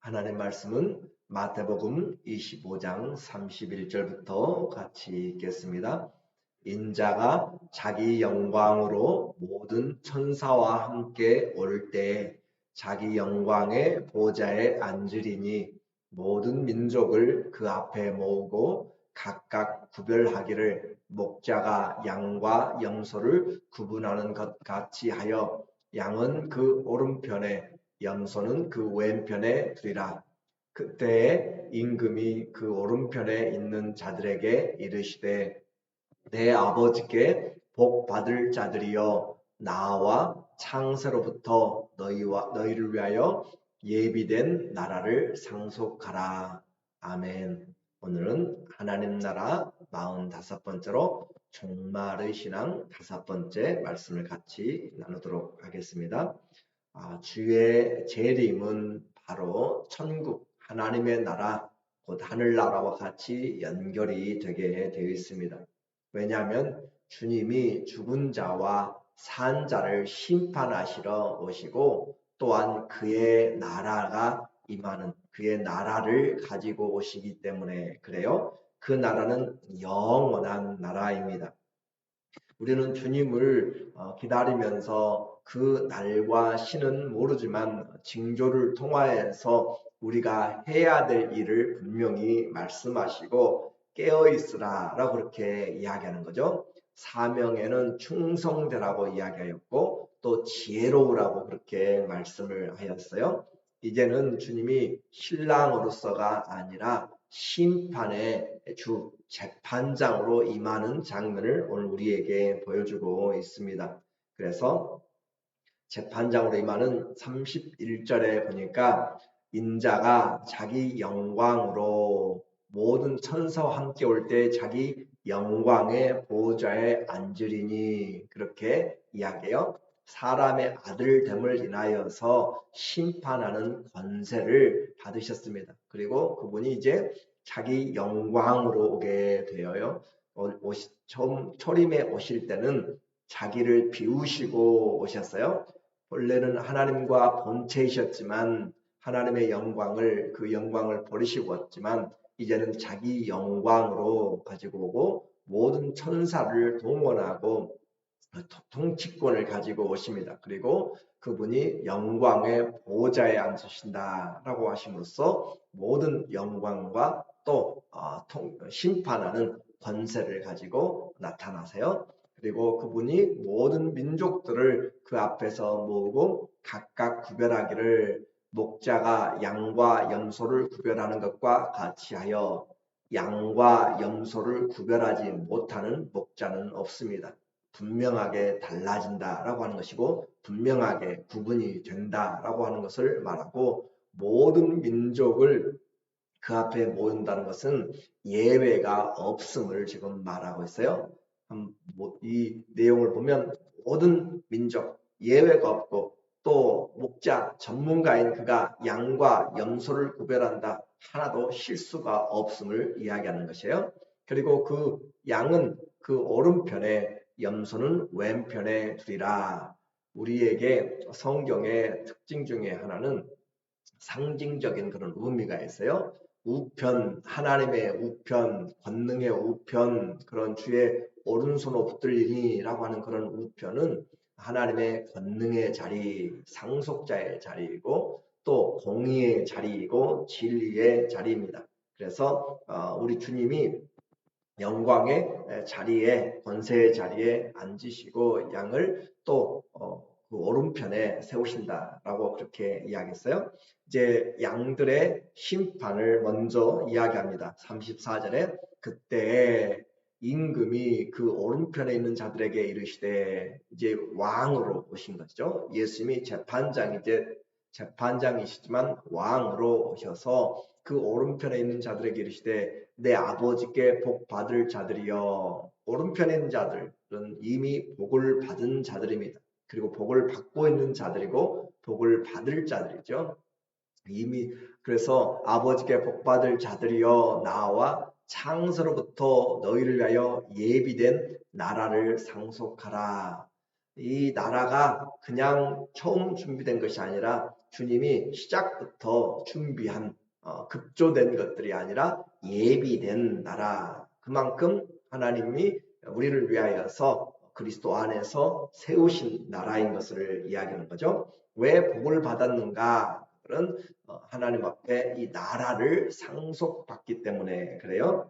하나님 말씀은 마태복음 25장 31절부터 같이 읽겠습니다. 인자가 자기 영광으로 모든 천사와 함께 올 때 자기 영광의 보좌에 앉으리니 모든 민족을 그 앞에 모으고 각각 구별하기를 목자가 양과 염소를 구분하는 것 같이 하여 양은 그 오른편에 염소는 그 왼편에 두리라. 그때에 임금이 그 오른편에 있는 자들에게 이르시되 내 아버지께 복 받을 자들이여 나와 창세로부터 너희를 위하여 예비된 나라를 상속하라. 아멘. 오늘은 하나님 나라 45번째로 종말의 신앙 5번째 말씀을 같이 나누도록 하겠습니다. 주의 재림은 바로 천국 하나님의 나라 곧 하늘나라와 같이 연결이 되게 되어 있습니다. 왜냐하면 주님이 죽은 자와 산 자를 심판하시러 오시고 또한 그의 나라가 임하는 그의 나라를 가지고 오시기 때문에 그래요. 그 나라는 영원한 나라입니다. 우리는 주님을 기다리면서 그 날과 시는 모르지만 징조를 통하여서 우리가 해야 될 일을 분명히 말씀하시고 깨어있으라라고 그렇게 이야기하는 거죠. 사명에는 충성되라고 이야기하였고 또 지혜로우라고 그렇게 말씀을 하였어요. 이제는 주님이 신랑으로서가 아니라 심판의 주 재판장으로 임하는 장면을 오늘 우리에게 보여주고 있습니다. 그래서 재판장으로 임하는 31절에 보니까 인자가 자기 영광으로 모든 천사와 함께 올 때 자기 영광의 보좌에 앉으리니 그렇게 이야기해요. 사람의 아들됨을 인하여서 심판하는 권세를 받으셨습니다. 그리고 그분이 이제 자기 영광으로 오게 되어요. 처음 초림에 오실 때는 자기를 비우시고 오셨어요. 원래는 하나님과 본체이셨지만 하나님의 그 영광을 버리시고 왔지만 이제는 자기 영광으로 가지고 오고 모든 천사를 동원하고 통치권을 가지고 오십니다. 그리고 그분이 영광의 보좌에 앉으신다라고 하심으로써 모든 영광과 또 심판하는 권세를 가지고 나타나세요. 그리고 그분이 모든 민족들을 그 앞에서 모으고 각각 구별하기를 목자가 양과 염소를 구별하는 것과 같이 하여 양과 염소를 구별하지 못하는 목자는 없습니다. 분명하게 달라진다라고 하는 것이고 분명하게 구분이 된다라고 하는 것을 말하고 모든 민족을 그 앞에 모인다는 것은 예외가 없음을 지금 말하고 있어요. 이 내용을 보면 모든 민족 예외가 없고 또 목자 전문가인 그가 양과 염소를 구별한다. 하나도 실수가 없음을 이야기하는 것이에요. 그리고 그 양은 그 오른편에 염소는 왼편에 두리라. 우리에게 성경의 특징 중에 하나는 상징적인 그런 의미가 있어요. 우편, 하나님의 우편, 권능의 우편, 그런 주의 오른손으로 붙들리니라고 하는 그런 우편은 하나님의 권능의 자리, 상속자의 자리이고 또 공의의 자리이고 진리의 자리입니다. 그래서 우리 주님이 영광의 자리에 권세의 자리에 앉으시고 양을 또 그 오른편에 세우신다라고 그렇게 이야기했어요. 이제 양들의 심판을 먼저 이야기합니다. 34절에 그때 임금이 그 오른편에 있는 자들에게 이르시되 이제 왕으로 오신 거죠. 예수님이 재판장이시지만 왕으로 오셔서 그 오른편에 있는 자들에게 이르시되 내 아버지께 복 받을 자들이여. 오른편에 있는 자들은 이미 복을 받은 자들입니다. 그리고 복을 받고 있는 자들이고 복을 받을 자들이죠. 이미 그래서 아버지께 복 받을 자들이여 나와 창세로부터 너희를 위하여 예비된 나라를 상속하라. 이 나라가 그냥 처음 준비된 것이 아니라 주님이 시작부터 준비한 급조된 것들이 아니라 예비된 나라. 그만큼 하나님이 우리를 위하여서 그리스도 안에서 세우신 나라인 것을 이야기하는 거죠. 왜 복을 받았는가? 그런 하나님 앞에 이 나라를 상속받기 때문에 그래요.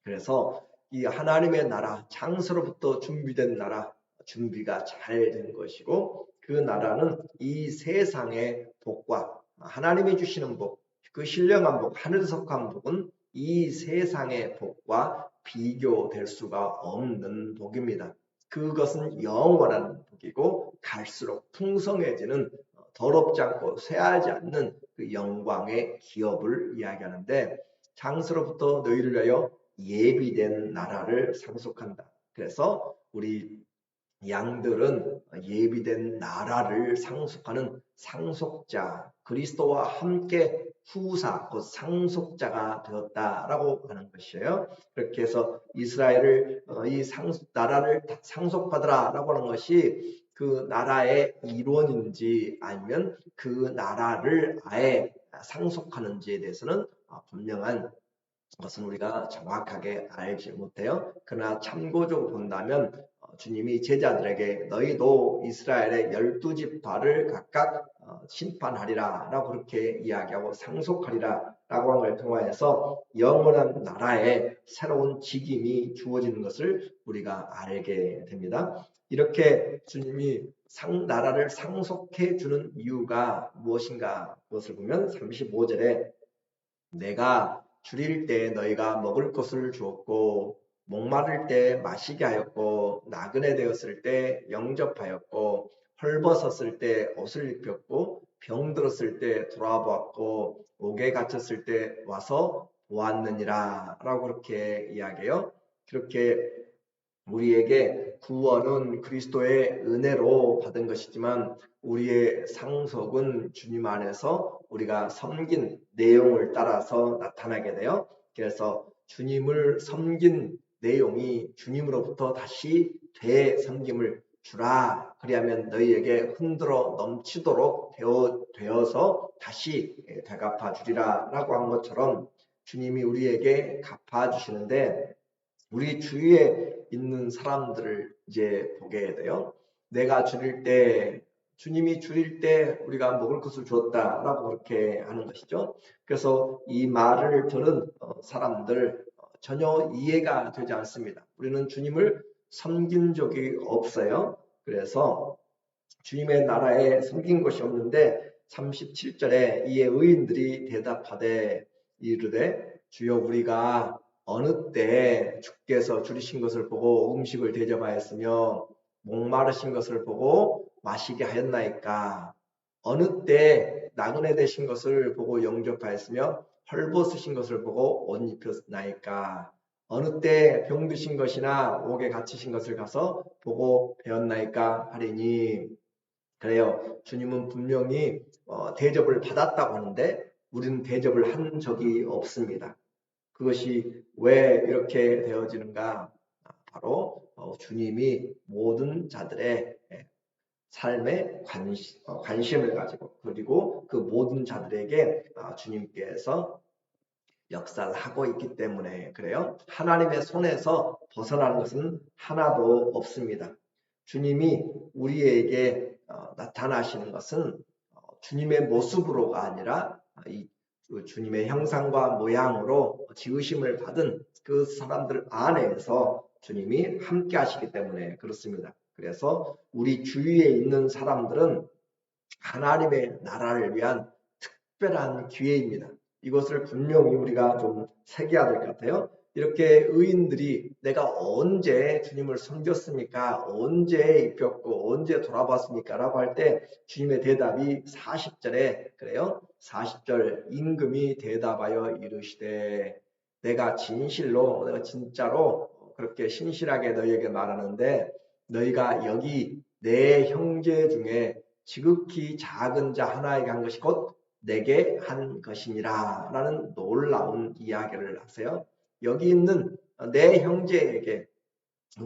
그래서 이 하나님의 나라, 창세로부터 준비된 나라, 준비가 잘 된 것이고 그 나라는 이 세상의 복과 하나님이 주시는 복, 그 신령한 복, 하늘 속한 복은 이 세상의 복과 비교될 수가 없는 복입니다. 그것은 영원한 복이고 갈수록 풍성해지는 더럽지 않고 쇠하지 않는 그 영광의 기업을 이야기하는데 장서로부터 너희를 위하여 예비된 나라를 상속한다. 그래서 우리 양들은 예비된 나라를 상속하는 상속자, 그리스도와 함께 후사, 곧 상속자가 되었다라고 하는 것이에요. 그렇게 해서 이스라엘을 이 나라를 상속받으라라고 하는 것이 그 나라의 일원인지 아니면 그 나라를 아예 상속하는지에 대해서는 분명한 것은 우리가 정확하게 알지 못해요. 그러나 참고적으로 본다면 주님이 제자들에게 너희도 이스라엘의 12지파를 각각 심판하리라 라고 그렇게 이야기하고 상속하리라 라고 한 걸 통하여서 영원한 나라에 새로운 직임이 주어지는 것을 우리가 알게 됩니다. 이렇게 주님이 나라를 상속해 주는 이유가 무엇인가? 그것을 보면 35절에 내가 줄일 때 너희가 먹을 것을 주었고 목마를 때 마시게 하였고 나그네 되었을 때 영접하였고 헐벗었을 때 옷을 입혔고 병들었을 때 돌아보았고 옥에 갇혔을 때 와서 보았느니라 라고 그렇게 이야기해요. 그렇게 우리에게 구원은 그리스도의 은혜로 받은 것이지만 우리의 상속은 주님 안에서 우리가 섬긴 내용을 따라서 나타나게 돼요. 그래서 주님을 섬긴 내용이 주님으로부터 다시 되섬김을 주라. 그리하면 너희에게 흔들어 넘치도록 되어서 다시 되갚아 주리라 라고 한 것처럼 주님이 우리에게 갚아 주시는데 우리 주위에 있는 사람들을 이제 보게 돼요. 내가 줄일 때, 주님이 줄일 때 우리가 먹을 것을 주었다라고 그렇게 하는 것이죠. 그래서 이 말을 들은 사람들 전혀 이해가 되지 않습니다. 우리는 주님을 섬긴 적이 없어요. 그래서 주님의 나라에 섬긴 것이 없는데 37절에 이에 의인들이 대답하되 이르되 주여 우리가 어느 때 주께서 줄이신 것을 보고 음식을 대접하였으며 목마르신 것을 보고 마시게 하였나이까 어느 때 나그네 되신 것을 보고 영접하였으며 헐벗으신 것을 보고 옷 입혔나이까 어느 때 병드신 것이나 옥에 갇히신 것을 가서 보고 배웠나이까 하리니 그래요. 주님은 분명히 대접을 받았다고 하는데 우리는 대접을 한 적이 없습니다. 그것이 왜 이렇게 되어지는가? 바로 주님이 모든 자들의 삶에 관심을 가지고 그리고 그 모든 자들에게 주님께서 역사를 하고 있기 때문에 그래요. 하나님의 손에서 벗어나는 것은 하나도 없습니다. 주님이 우리에게 나타나시는 것은 주님의 모습으로가 아니라 주님의 형상과 모양으로 지으심을 받은 그 사람들 안에서 주님이 함께 하시기 때문에 그렇습니다. 그래서 우리 주위에 있는 사람들은 하나님의 나라를 위한 특별한 기회입니다. 이것을 분명히 우리가 좀 새겨야 될 것 같아요. 이렇게 의인들이 내가 언제 주님을 섬겼습니까? 언제 입혔고 언제 돌아봤습니까? 라고 할 때 주님의 대답이 40절에 그래요. 40절 임금이 대답하여 이르시되 내가 진짜로 그렇게 신실하게 너희에게 말하는데 너희가 여기 내 형제 중에 지극히 작은 자 하나에게 한 것이 곧 내게 한 것이니라 라는 놀라운 이야기를 하세요. 여기 있는 내 형제에게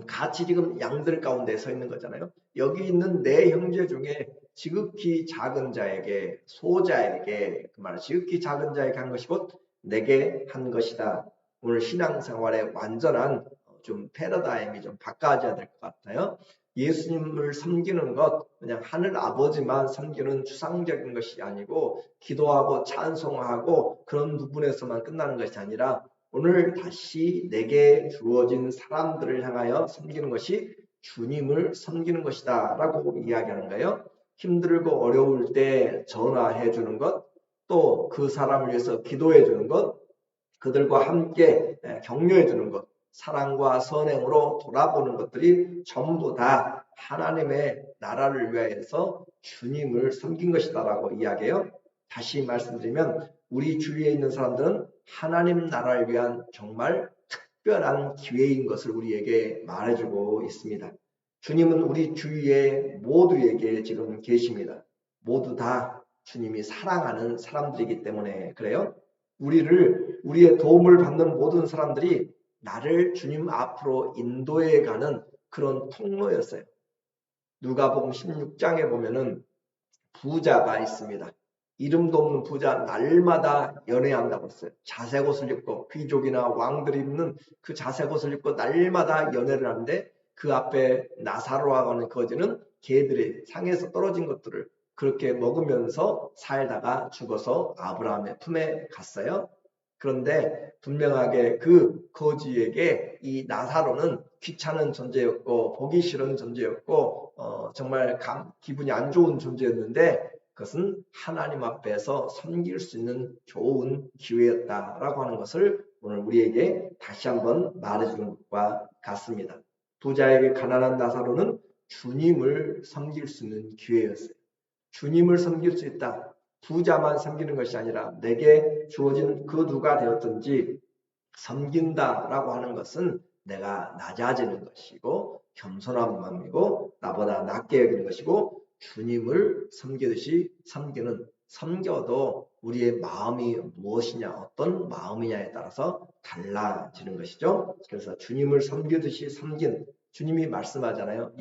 같이 지금 양들 가운데 서 있는 거잖아요. 여기 있는 내 형제 중에 지극히 작은 자에게, 소자에게, 그 말은 지극히 작은 자에게 한 것이 곧 내게 한 것이다. 오늘 신앙생활의 완전한 좀 패러다임이 좀 바꿔져야 될 것 같아요. 예수님을 섬기는 것, 그냥 하늘 아버지만 섬기는 추상적인 것이 아니고 기도하고 찬송하고 그런 부분에서만 끝나는 것이 아니라 오늘 다시 내게 주어진 사람들을 향하여 섬기는 것이 주님을 섬기는 것이다 라고 이야기하는 거예요. 힘들고 어려울 때 전화해 주는 것, 또 그 사람을 위해서 기도해 주는 것, 그들과 함께 격려해 주는 것, 사랑과 선행으로 돌아보는 것들이 전부 다 하나님의 나라를 위하여서 주님을 섬긴 것이다라고 이야기해요. 다시 말씀드리면 우리 주위에 있는 사람들은 하나님 나라를 위한 정말 특별한 기회인 것을 우리에게 말해주고 있습니다. 주님은 우리 주위에 모두에게 지금 계십니다. 모두 다 주님이 사랑하는 사람들이기 때문에 그래요. 우리의 도움을 받는 모든 사람들이 나를 주님 앞으로 인도해 가는 그런 통로였어요. 누가복음 16장에 보면은 부자가 있습니다. 이름도 없는 부자 날마다 연회한다고 했어요. 자색 옷을 입고 귀족이나 왕들이 입는 그 자색 옷을 입고 날마다 연회를 하는데 그 앞에 나사로라고 하는 거지는 개들이 상에서 떨어진 것들을 그렇게 먹으면서 살다가 죽어서 아브라함의 품에 갔어요. 그런데 분명하게 그 거지에게 이 나사로는 귀찮은 존재였고 보기 싫은 존재였고 정말 기분이 안 좋은 존재였는데 그것은 하나님 앞에서 섬길 수 있는 좋은 기회였다라고 하는 것을 오늘 우리에게 다시 한번 말해주는 것과 같습니다. 부자에게 가난한 나사로는 주님을 섬길 수 있는 기회였어요. 주님을 섬길 수 있다. 부자만 섬기는 것이 아니라 내게 주어진 그 누가 되었든지 섬긴다라고 하는 것은 내가 낮아지는 것이고 겸손한 마음이고 나보다 낮게 여기는 것이고 주님을 섬기듯이 섬겨도 우리의 마음이 무엇이냐 어떤 마음이냐에 따라서 달라지는 것이죠. 그래서 주님을 섬기듯이 섬긴 주님이 말씀하잖아요.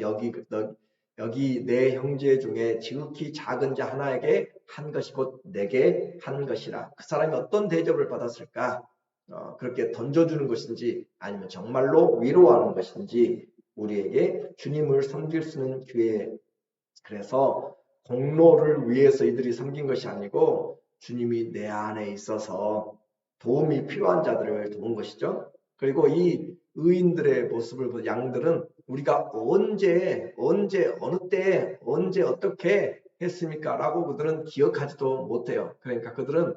여기 내 형제 중에 지극히 작은 자 하나에게 한 것이 곧 내게 한 것이라. 그 사람이 어떤 대접을 받았을까? 그렇게 던져주는 것인지 아니면 정말로 위로하는 것인지 우리에게 주님을 섬길 수 있는 기회. 그래서 공로를 위해서 이들이 섬긴 것이 아니고 주님이 내 안에 있어서 도움이 필요한 자들을 도운 것이죠. 그리고 이 의인들의 모습을 본 양들은 우리가 언제 어느 때에 언제 어떻게 했습니까? 라고 그들은 기억하지도 못해요. 그러니까 그들은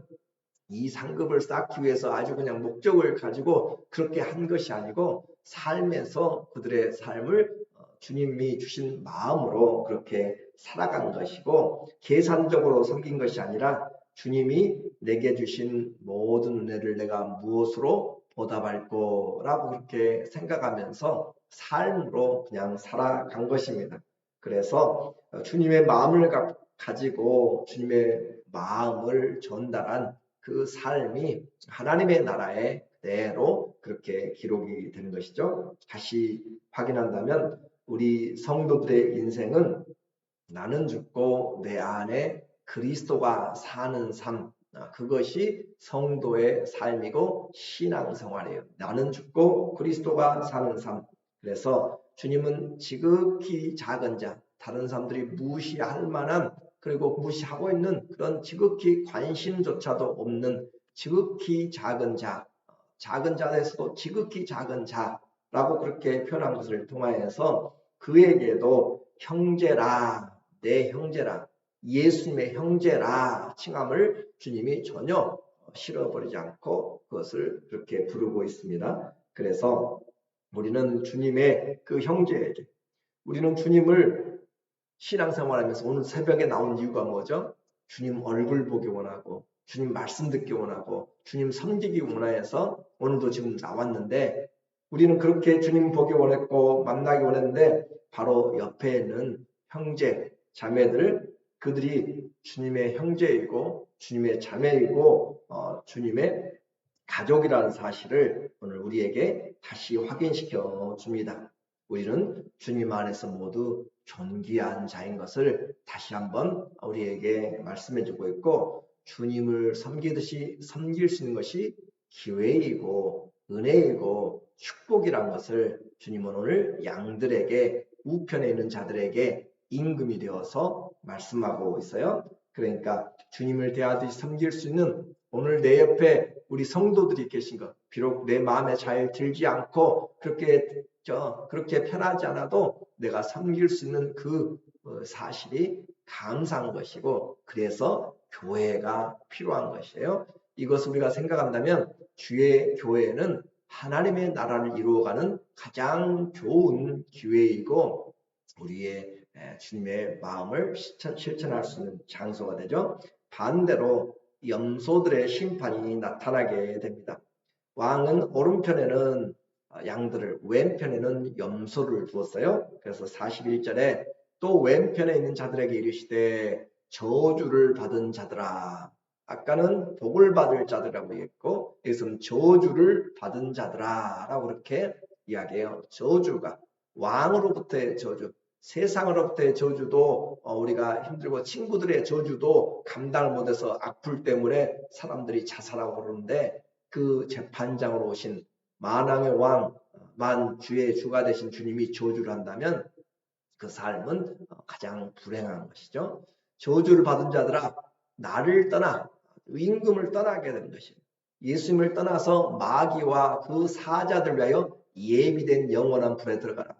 이 상급을 쌓기 위해서 아주 그냥 목적을 가지고 그렇게 한 것이 아니고 삶에서 그들의 삶을 주님이 주신 마음으로 그렇게 살아간 것이고 계산적으로 섬긴 것이 아니라 주님이 내게 주신 모든 은혜를 내가 무엇으로 보답할 거라고 그렇게 생각하면서 삶으로 그냥 살아간 것입니다. 그래서 주님의 마음을 가지고 주님의 마음을 전달한 그 삶이 하나님의 나라에 그대로 그렇게 기록이 되는 것이죠. 다시 확인한다면 우리 성도들의 인생은 나는 죽고 내 안에 그리스도가 사는 삶, 그것이 성도의 삶이고 신앙생활이에요. 나는 죽고 그리스도가 사는 삶. 그래서 주님은 지극히 작은 자, 다른 사람들이 무시할 만한 그리고 무시하고 있는 그런 지극히 관심조차도 없는 지극히 작은 자, 작은 자에서도 지극히 작은 자라고 그렇게 표현한 것을 통하여서 그에게도 형제라, 내 형제라, 예수님의 형제라 칭함을 주님이 전혀 실어버리지 않고 그것을 그렇게 부르고 있습니다. 그래서 우리는 주님의 그 형제에게 우리는 주님을 신앙생활하면서 오늘 새벽에 나온 이유가 뭐죠? 주님 얼굴 보기 원하고 주님 말씀 듣기 원하고 주님 섬기기 원해서 오늘도 지금 나왔는데 우리는 그렇게 주님 보기 원했고 만나기 원했는데 바로 옆에 있는 형제, 자매들 그들이 주님의 형제이고 주님의 자매이고 주님의 가족이라는 사실을 오늘 우리에게 다시 확인시켜 줍니다. 우리는 주님 안에서 모두 존귀한 자인 것을 다시 한번 우리에게 말씀해 주고 있고, 주님을 섬기듯이 섬길 수 있는 것이 기회이고 은혜이고 축복이란 것을 주님은 오늘 양들에게, 우편에 있는 자들에게 임금이 되어서 말씀하고 있어요. 그러니까 주님을 대하듯이 섬길 수 있는, 오늘 내 옆에 우리 성도들이 계신 것, 비록 내 마음에 잘 들지 않고 그렇게 편하지 않아도 내가 섬길 수 있는 그 사실이 감사한 것이고, 그래서 교회가 필요한 것이에요. 이것을 우리가 생각한다면 주의 교회는 하나님의 나라를 이루어가는 가장 좋은 기회이고, 우리의 주님의 마음을 실천할 수 있는 장소가 되죠. 반대로 염소들의 심판이 나타나게 됩니다. 왕은 오른편에는 양들을, 왼편에는 염소를 두었어요. 그래서 41절에 또 왼편에 있는 자들에게 이르시되 저주를 받은 자들아. 아까는 복을 받을 자들이라고 했고, 여기서는 저주를 받은 자들아 라고 그렇게 이야기해요. 저주가 왕으로부터의 저주, 세상으로부터의 저주도 우리가 힘들고, 친구들의 저주도 감당을 못해서 악플 때문에 사람들이 자살하고 그러는데, 그 재판장으로 오신 만왕의 왕, 만주의 주가 되신 주님이 저주를 한다면 그 삶은 가장 불행한 것이죠. 저주를 받은 자들아, 나를 떠나, 임금을 떠나게 되는 것입니다. 예수님을 떠나서 마귀와 그 사자들 위하여 예비된 영원한 불에 들어가라.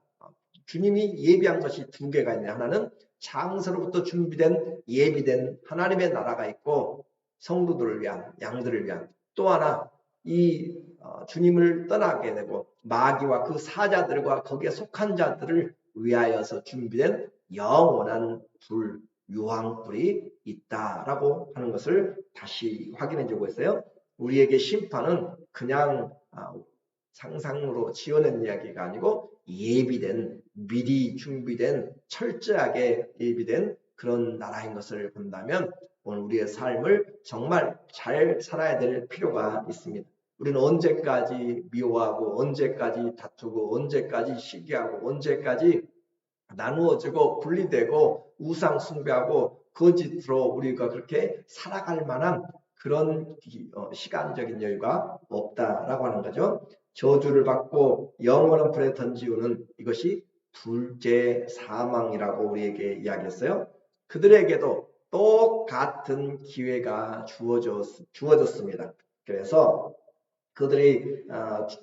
주님이 예비한 것이 두 개가 있네요. 하나는 창세로부터 준비된 예비된 하나님의 나라가 있고, 성도들을 위한, 양들을 위한, 또 하나 이 주님을 떠나게 되고 마귀와 그 사자들과 거기에 속한 자들을 위하여서 준비된 영원한 불, 유황불이 있다라고 하는 것을 다시 확인해 주고 있어요. 우리에게 심판은 그냥 상상으로 지어낸 이야기가 아니고 예비된, 미리 준비된, 철저하게 예비된 그런 나라인 것을 본다면 오늘 우리의 삶을 정말 잘 살아야 될 필요가 있습니다. 우리는 언제까지 미워하고, 언제까지 다투고, 언제까지 시기하고, 언제까지 나누어지고 분리되고 우상 숭배하고 거짓으로 우리가 그렇게 살아갈 만한 그런 시간적인 여유가 없다라고 하는 거죠. 저주를 받고 영원한 불에 던지우는 이것이 둘째 사망이라고 우리에게 이야기했어요. 그들에게도 똑같은 기회가 주어졌습니다. 그래서 그들이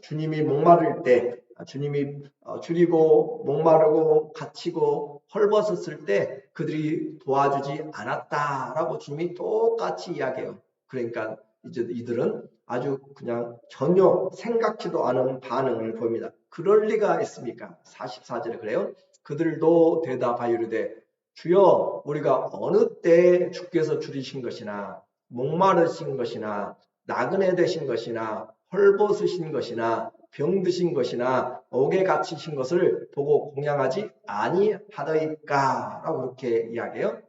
주님이 목마를 때, 주님이 줄이고 목마르고 갇히고 헐벗었을 때 그들이 도와주지 않았다라고 주님이 똑같이 이야기해요. 그러니까 이제 이들은 아주 그냥 전혀 생각지도 않은 반응을 보입니다. 그럴 리가 있습니까? 44절에 그래요. 그들도 대답하여 이르되 주여, 우리가 어느 때 주께서 줄이신 것이나 목마르신 것이나 나그네 되신 것이나 헐벗으신 것이나 병드신 것이나 옥에 갇히신 것을 보고 공양하지 아니하더이까 라고 그렇게 이야기해요.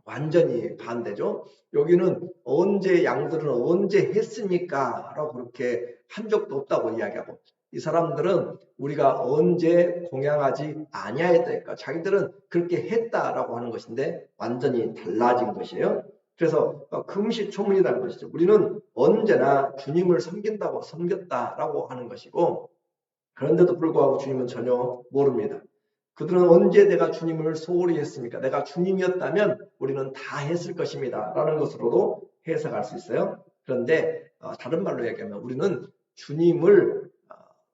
완전히 반대죠. 여기는 언제, 양들은 언제 했습니까? 라고 그렇게 한 적도 없다고 이야기하고, 이 사람들은 우리가 언제 공양하지 아니하였다니까, 자기들은 그렇게 했다라고 하는 것인데 완전히 달라진 것이에요. 그래서 금시초문이라는 것이죠. 우리는 언제나 주님을 섬긴다고 섬겼다라고 하는 것이고, 그런데도 불구하고 주님은 전혀 모릅니다. 그들은 언제 내가 주님을 소홀히 했습니까? 내가 주님이었다면 우리는 다 했을 것입니다 라는 것으로도 해석할 수 있어요. 그런데 다른 말로 얘기하면 우리는 주님을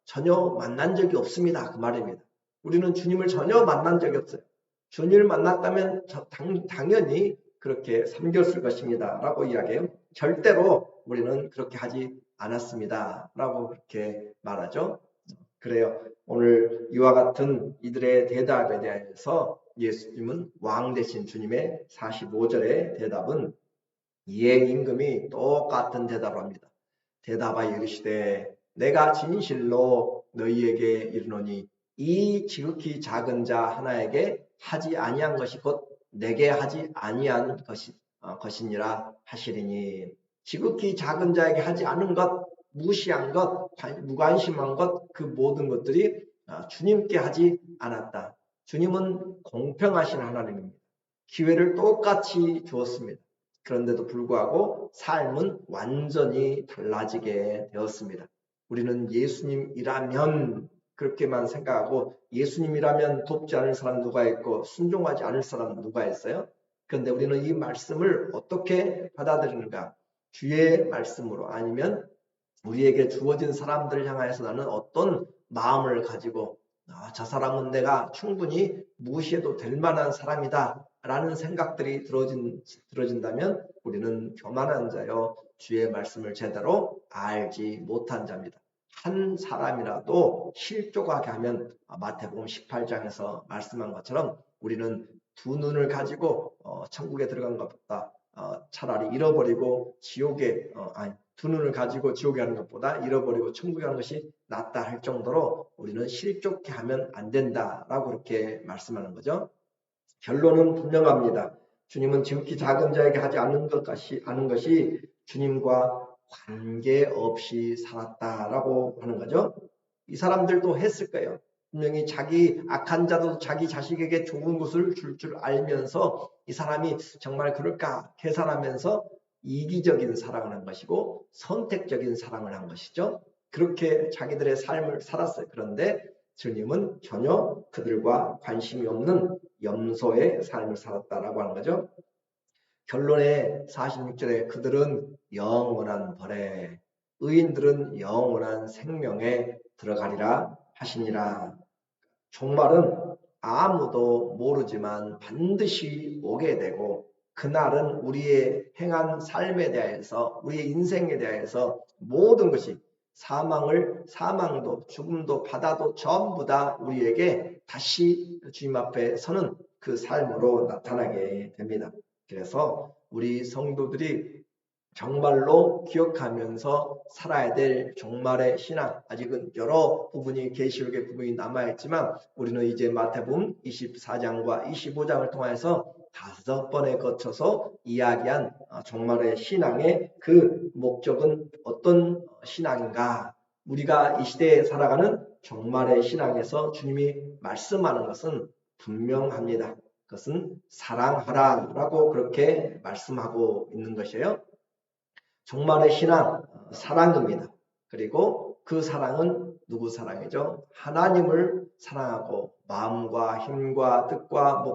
전혀 만난 적이 없습니다, 그 말입니다. 우리는 주님을 전혀 만난 적이 없어요. 주님을 만났다면 당연히 그렇게 섬겼을 것입니다 라고 이야기해요. 절대로 우리는 그렇게 하지 않았습니다 라고 그렇게 말하죠. 그래요. 오늘 이와 같은 이들의 대답에 대해서 예수님은, 왕 되신 주님의 45절의 대답은 이에 임금이 똑같은 대답을 합니다. 대답하여 이르시되 내가 진실로 너희에게 이르노니 이 지극히 작은 자 하나에게 하지 아니한 것이 곧 내게 하지 아니한 것이니라 하시리니, 지극히 작은 자에게 하지 않은 것, 무시한 것, 무관심한 것, 그 모든 것들이 주님께 하지 않았다. 주님은 공평하신 하나님입니다. 기회를 똑같이 주었습니다. 그런데도 불구하고 삶은 완전히 달라지게 되었습니다. 우리는 예수님이라면 그렇게만 생각하고 예수님이라면 돕지 않을 사람 누가 있고 순종하지 않을 사람 누가 있어요? 그런데 우리는 이 말씀을 어떻게 받아들이는가? 주의 말씀으로 아니면 우리에게 주어진 사람들을 향해서 나는 어떤 마음을 가지고 저 사람은 내가 충분히 무시해도 될 만한 사람이다 라는 생각들이 들어진다면 우리는 교만한 자요 주의 말씀을 제대로 알지 못한 자입니다. 한 사람이라도 실족하게 하면 마태복음 18장에서 말씀한 것처럼 우리는 두 눈을 가지고 천국에 들어간 것보다 차라리 잃어버리고 지옥에 두 눈을 가지고 지옥에 가는 것보다 잃어버리고 천국에 가는 것이 낫다 할 정도로 우리는 실족해 하면 안 된다라고 그렇게 말씀하는 거죠. 결론은 분명합니다. 주님은 지극히 작은 자에게 하지 않은 것이 주님과 관계없이 살았다라고 하는 거죠. 이 사람들도 했을 거예요. 분명히 자기 악한 자도 자기 자식에게 좋은 것을 줄 줄 알면서 이 사람이 정말 그럴까 계산하면서 이기적인 사랑을 한 것이고 선택적인 사랑을 한 것이죠. 그렇게 자기들의 삶을 살았어요. 그런데 주님은 전혀 그들과 관심이 없는 염소의 삶을 살았다라고 하는 거죠. 결론에 46절에 그들은 영원한 벌에 의인들은 영원한 생명에 들어가리라 하시니라. 종말은 아무도 모르지만 반드시 오게 되고 그날은 우리의 행한 삶에 대해서 우리의 인생에 대해서 모든 것이 사망도 죽음도 바다도 전부 다 우리에게 다시 주님 앞에 서는 그 삶으로 나타나게 됩니다. 그래서 우리 성도들이 정말로 기억하면서 살아야 될 종말의 신앙, 아직은 여러 부분이 계시록의 부분이 남아있지만 우리는 이제 마태복음 24장과 25장을 통해서 5번에 거쳐서 이야기한 종말의 신앙의 그 목적은 어떤 신앙인가? 우리가 이 시대에 살아가는 종말의 신앙에서 주님이 말씀하는 것은 분명합니다. 그것은 사랑하라라고 그렇게 말씀하고 있는 것이에요. 종말의 신앙, 사랑입니다. 그리고 그 사랑은 누구 사랑이죠? 하나님을 사랑하고 마음과 힘과 뜻과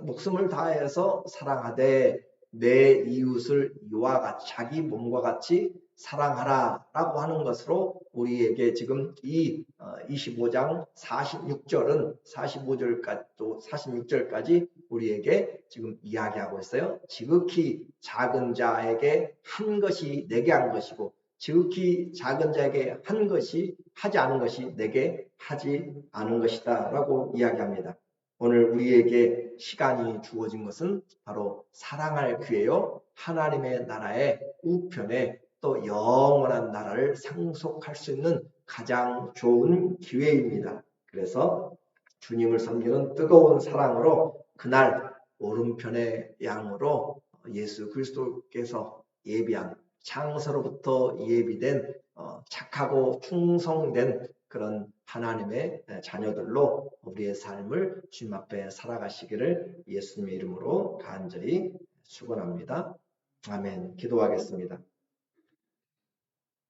목숨을 다해서 사랑하되 내 이웃을 이와 같이 자기 몸과 같이 사랑하라 라고 하는 것으로 우리에게 지금 이 25장 46절은 45절까지 또 46절까지 우리에게 지금 이야기하고 있어요. 지극히 작은 자에게 한 것이 내게 한 것이고 지극히 작은 자에게 한 것이 하지 않은 것이 내게 하지 않은 것이다 라고 이야기합니다. 오늘 우리에게 시간이 주어진 것은 바로 사랑할 기회요. 하나님의 나라의 우편에 또 영원한 나라를 상속할 수 있는 가장 좋은 기회입니다. 그래서 주님을 섬기는 뜨거운 사랑으로 그날 오른편의 양으로 예수 그리스도께서 예비한 창세로부터 예비된 착하고 충성된 그런 하나님의 자녀들로 우리의 삶을 주님 앞에 살아가시기를 예수님의 이름으로 간절히 축원합니다. 아멘. 기도하겠습니다.